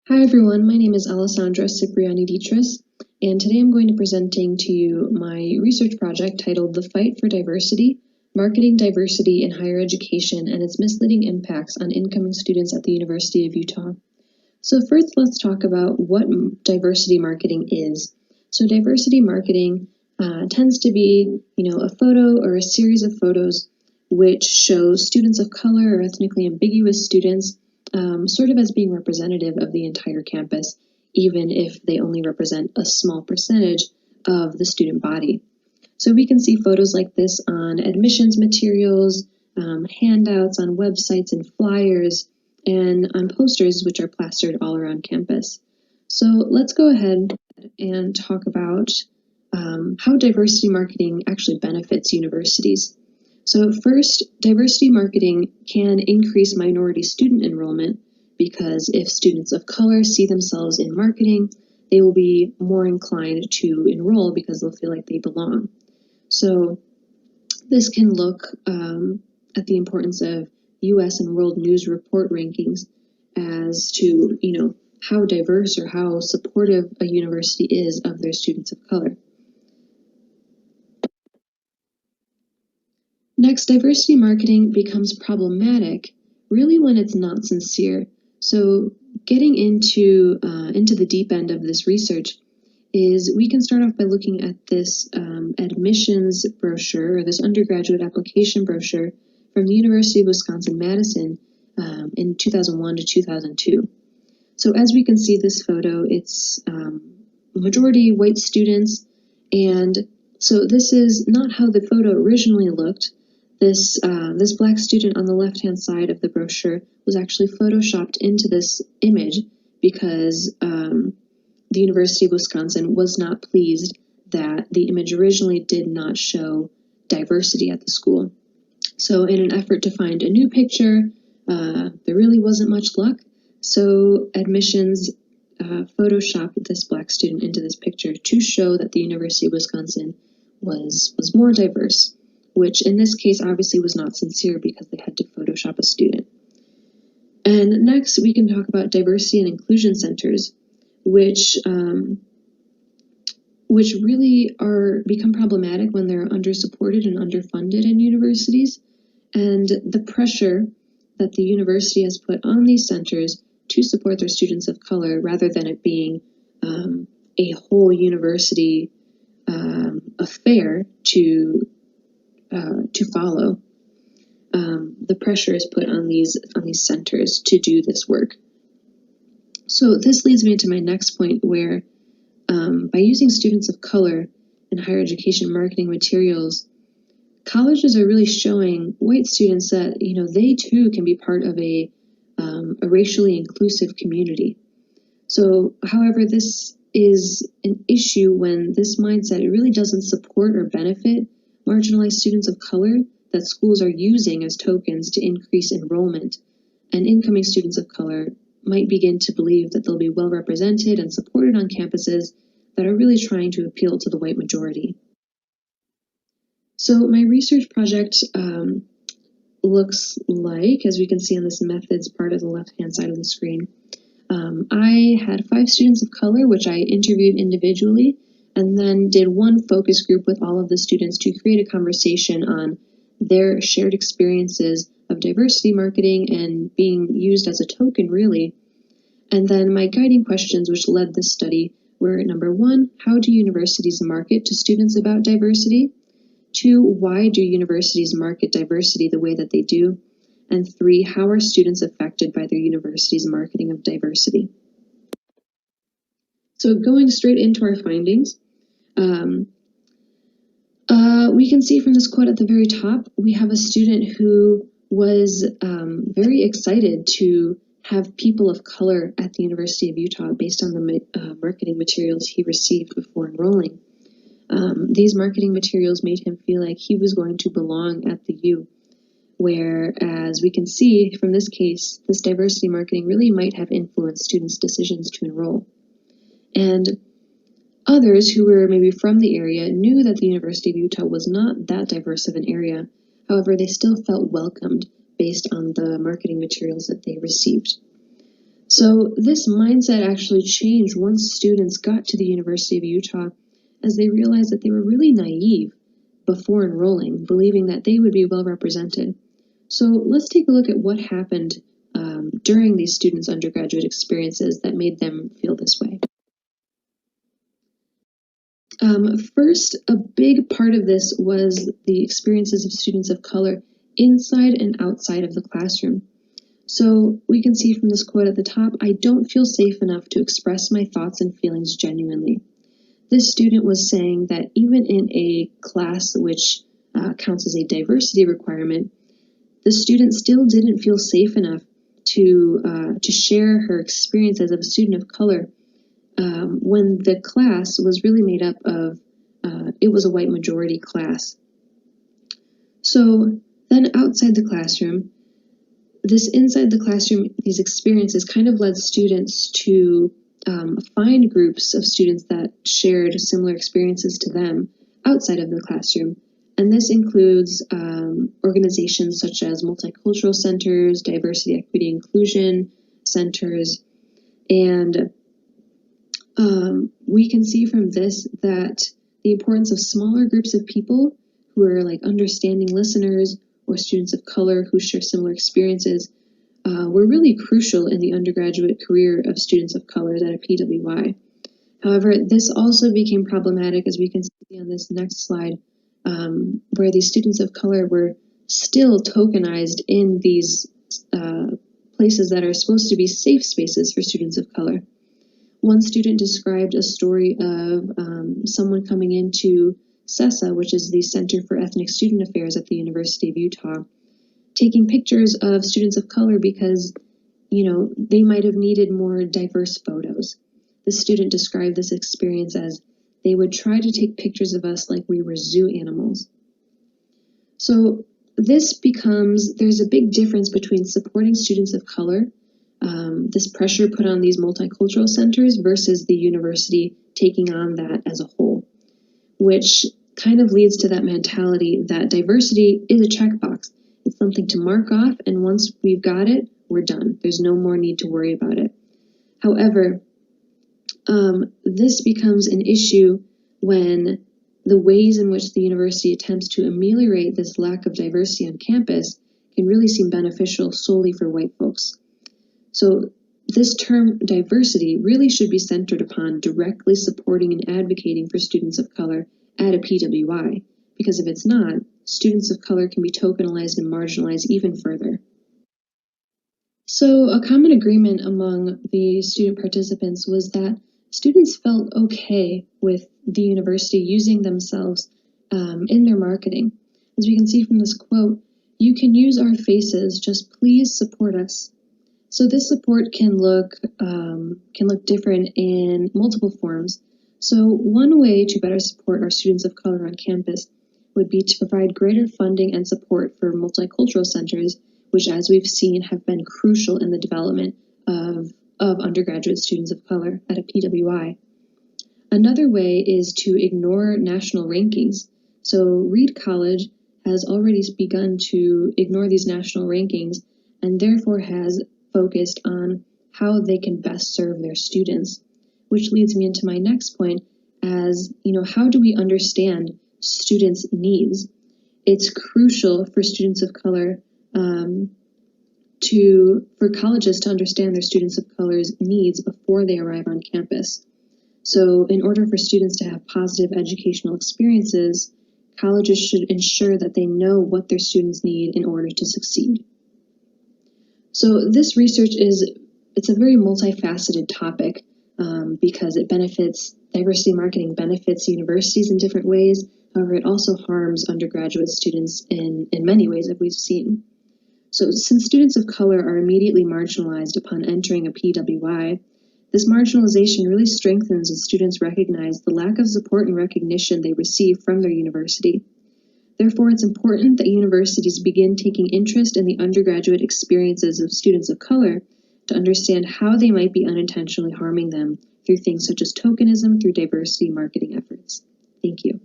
Hi everyone, my name is Alessandra Cipriani-Detres, and today I'm going to be presenting to you my research project titled The Fight for Diversity, Marketing Diversity in Higher Education and Its Misleading Impacts on Incoming Students at the University of Utah. So first, let's talk about what diversity marketing is. So diversity marketing tends to be, a photo or a series of photos which shows students of color or ethnically ambiguous students sort of as being representative of the entire campus, even if they only represent a small percentage of the student body. So we can see photos like this on admissions materials, handouts on websites and flyers, and on posters which are plastered all around campus. So let's go ahead and talk about how diversity marketing actually benefits universities. So first, diversity marketing can increase minority student enrollment because if students of color see themselves in marketing, they will be more inclined to enroll because they'll feel like they belong. So this can look at the importance of U.S. and world news report rankings as to, how diverse or how supportive a university is of their students of color. Next, diversity marketing becomes problematic really when it's not sincere. So getting into the deep end of this research is we can start off by looking at this admissions brochure, or this undergraduate application brochure from the University of Wisconsin-Madison in 2001 to 2002. So as we can see this photo, it's majority white students, and so this is not how the photo originally looked. This black student on the left-hand side of the brochure was actually photoshopped into this image because the University of Wisconsin was not pleased that the image originally did not show diversity at the school. So in an effort to find a new picture, there really wasn't much luck. So admissions photoshopped this black student into this picture to show that the University of Wisconsin was more diverse, which in this case obviously was not sincere because they had to Photoshop a student. And next we can talk about diversity and inclusion centers, which really become problematic when they're undersupported and underfunded in universities, and the pressure that the university has put on these centers to support their students of color rather than it being a whole university affair to follow. The pressure is put on these centers to do this work. So this leads me to my next point, where by using students of color in higher education marketing materials, colleges are really showing white students that they too can be part of a racially inclusive community. So, however, this is an issue when this mindset really doesn't support or benefit marginalized students of color that schools are using as tokens to increase enrollment, and incoming students of color might begin to believe that they'll be well represented and supported on campuses that are really trying to appeal to the white majority. So my research project looks like, as we can see on this methods part of the left-hand side of the screen, I had 5 students of color, which I interviewed individually, and then did one focus group with all of the students to create a conversation on their shared experiences of diversity marketing and being used as a token, really. And then my guiding questions, which led this study, were number 1, how do universities market to students about diversity? 2, why do universities market diversity the way that they do? And 3, how are students affected by their university's marketing of diversity? So going straight into our findings, we can see from this quote at the very top, we have a student who was very excited to have people of color at the University of Utah based on the marketing materials he received before enrolling. These marketing materials made him feel like he was going to belong at the U, whereas we can see from this case, this diversity marketing really might have influenced students' decisions to enroll. And others who were maybe from the area knew that the University of Utah was not that diverse of an area. However, they still felt welcomed based on the marketing materials that they received. So this mindset actually changed once students got to the University of Utah, as they realized that they were really naive before enrolling, believing that they would be well represented. So let's take a look at what happened during these students' undergraduate experiences that made them feel this way. First, a big part of this was the experiences of students of color inside and outside of the classroom. So we can see from this quote at the top, "I don't feel safe enough to express my thoughts and feelings genuinely." This student was saying that even in a class which counts as a diversity requirement, the student still didn't feel safe enough to share her experience as a student of color when the class was really made up of, it was a white majority class. So then outside the classroom, inside the classroom, these experiences kind of led students to find groups of students that shared similar experiences to them outside of the classroom. And this includes organizations such as multicultural centers, diversity, equity, inclusion centers, and we can see from this that the importance of smaller groups of people who are like understanding listeners or students of color who share similar experiences were really crucial in the undergraduate career of students of color at a PWI. However, this also became problematic, as we can see on this next slide, where these students of color were still tokenized in these places that are supposed to be safe spaces for students of color. One student described a story of someone coming into CESA, which is the Center for Ethnic Student Affairs at the University of Utah, taking pictures of students of color because, they might have needed more diverse photos. The student described this experience as, "They would try to take pictures of us like we were zoo animals." So there's a big difference between supporting students of color, this pressure put on these multicultural centers, versus the university taking on that as a whole, which kind of leads to that mentality that diversity is a checkbox. It's something to mark off, and once we've got it, we're done. There's no more need to worry about it. However, this becomes an issue when the ways in which the university attempts to ameliorate this lack of diversity on campus can really seem beneficial solely for white folks. So this term diversity really should be centered upon directly supporting and advocating for students of color at a PWI, because if it's not, students of color can be tokenized and marginalized even further. So a common agreement among the student participants was that students felt okay with the university using themselves in their marketing. As we can see from this quote, "You can use our faces, just please support us." So this support can look different in multiple forms. So one way to better support our students of color on campus would be to provide greater funding and support for multicultural centers, which, as we've seen, have been crucial in the development of undergraduate students of color at a PWI. Another way is to ignore national rankings. So Reed College has already begun to ignore these national rankings and therefore has focused on how they can best serve their students, which leads me into my next point as, how do we understand students' needs? It's crucial for students of color for colleges to understand their students of color's needs before they arrive on campus. So in order for students to have positive educational experiences, colleges should ensure that they know what their students need in order to succeed. So this research it's a very multifaceted topic because diversity marketing benefits universities in different ways. However, it also harms undergraduate students in many ways, that we've seen. So since students of color are immediately marginalized upon entering a PWI, this marginalization really strengthens as students recognize the lack of support and recognition they receive from their university. Therefore, it's important that universities begin taking interest in the undergraduate experiences of students of color to understand how they might be unintentionally harming them through things such as tokenism through diversity marketing efforts. Thank you.